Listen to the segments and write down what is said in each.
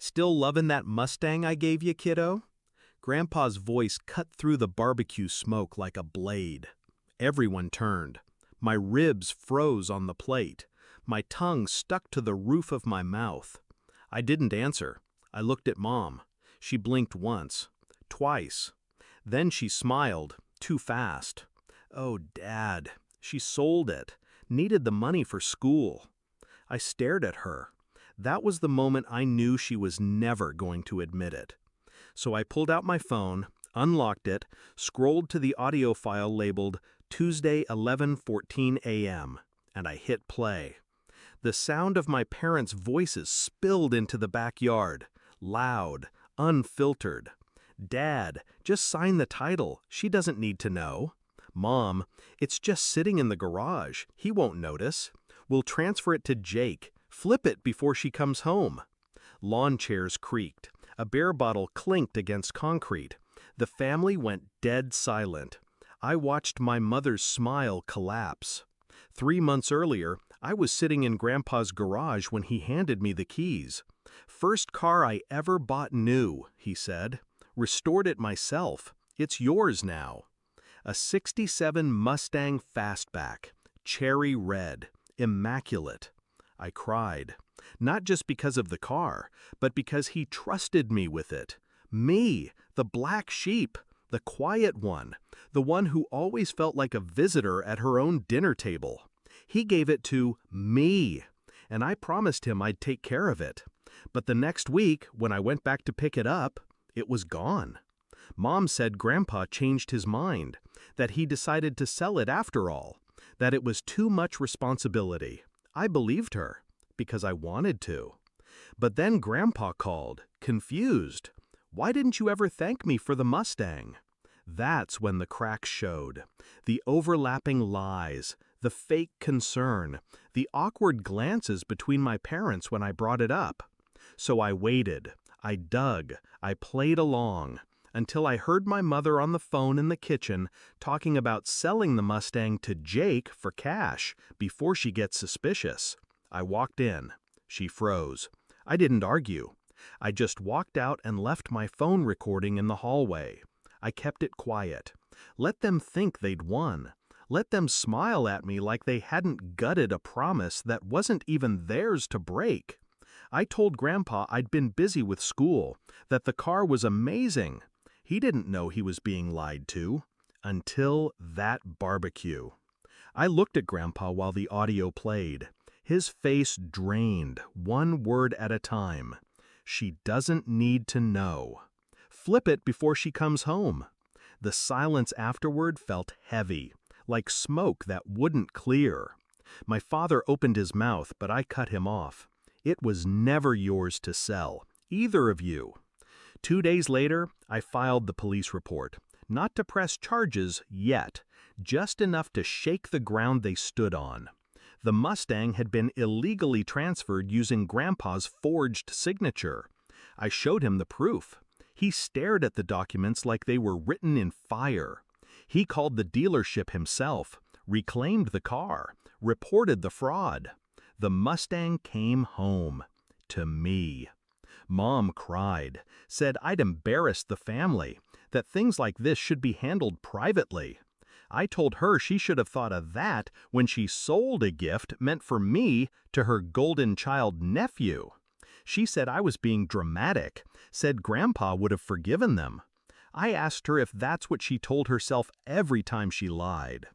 Still loving that Mustang I gave you, kiddo? Grandpa's voice cut through the barbecue smoke like a blade. Everyone turned. My ribs froze on the plate. My tongue stuck to the roof of my mouth. I didn't answer. I looked at Mom. She blinked once, twice. Then she smiled, too fast. Oh, Dad. She sold it. Needed the money for school. I stared at her. That was the moment I knew she was never going to admit it. So I pulled out my phone, unlocked it, scrolled to the audio file labeled Tuesday 11:14 a.m., and I hit play. The sound of my parents' voices spilled into the backyard, loud, unfiltered. Dad, just sign the title. She doesn't need to know. Mom, it's just sitting in the garage. He won't notice. We'll transfer it to Jake. Flip it before she comes home. Lawn chairs creaked. A beer bottle clinked against concrete. The family went dead silent. I watched my mother's smile collapse. 3 months earlier, I was sitting in Grandpa's garage when he handed me the keys. First car I ever bought new, he said. Restored it myself. It's yours now. A '67 Mustang Fastback, cherry red, immaculate. I cried, not just because of the car, but because he trusted me with it. Me, the black sheep, the quiet one, the one who always felt like a visitor at her own dinner table. He gave it to me, and I promised him I'd take care of it. But the next week, when I went back to pick it up, it was gone. Mom said Grandpa changed his mind, that he decided to sell it after all, that it was too much responsibility. I believed her, because I wanted to. But then Grandpa called, confused. Why didn't you ever thank me for the Mustang? That's when the cracks showed. The overlapping lies, the fake concern, the awkward glances between my parents when I brought it up. So I waited, I dug, I played along, until I heard my mother on the phone in the kitchen talking about selling the Mustang to Jake for cash before she gets suspicious. I walked in. She froze. I didn't argue. I just walked out and left my phone recording in the hallway. I kept it quiet. Let them think they'd won. Let them smile at me like they hadn't gutted a promise that wasn't even theirs to break. I told Grandpa I'd been busy with school, that the car was amazing. He didn't know he was being lied to. Until that barbecue. I looked at Grandpa while the audio played. His face drained, one word at a time. She doesn't need to know. Flip it before she comes home. The silence afterward felt heavy, like smoke that wouldn't clear. My father opened his mouth, but I cut him off. It was never yours to sell, either of you. 2 days later, I filed the police report. Not to press charges yet, just enough to shake the ground they stood on. The Mustang had been illegally transferred using Grandpa's forged signature. I showed him the proof. He stared at the documents like they were written in fire. He called the dealership himself, reclaimed the car, reported the fraud. The Mustang came home. To me. Mom cried, said I'd embarrassed the family, that things like this should be handled privately. I told her she should have thought of that when she sold a gift meant for me to her golden child nephew. She said I was being dramatic, said Grandpa would have forgiven them. I asked her if that's what she told herself every time she lied.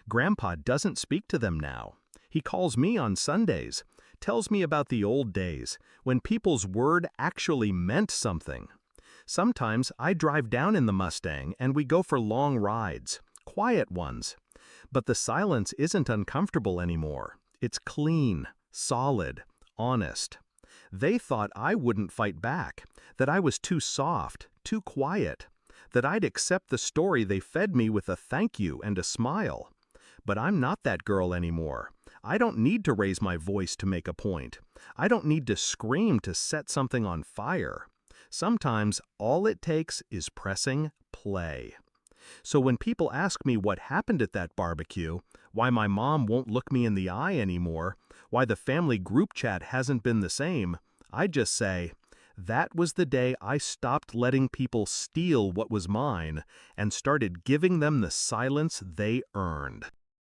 Grandpa doesn't speak to them now. He calls me on Sundays, tells me about the old days, when people's word actually meant something. Sometimes I drive down in the Mustang and we go for long rides, quiet ones. But the silence isn't uncomfortable anymore. It's clean, solid, honest. They thought I wouldn't fight back, that I was too soft, too quiet, that I'd accept the story they fed me with a thank you and a smile. But I'm not that girl anymore. I don't need to raise my voice to make a point. I don't need to scream to set something on fire. Sometimes all it takes is pressing play. So when people ask me what happened at that barbecue, why my mom won't look me in the eye anymore, why the family group chat hasn't been the same, I just say, That was the day I stopped letting people steal what was mine and started giving them the silence they earned.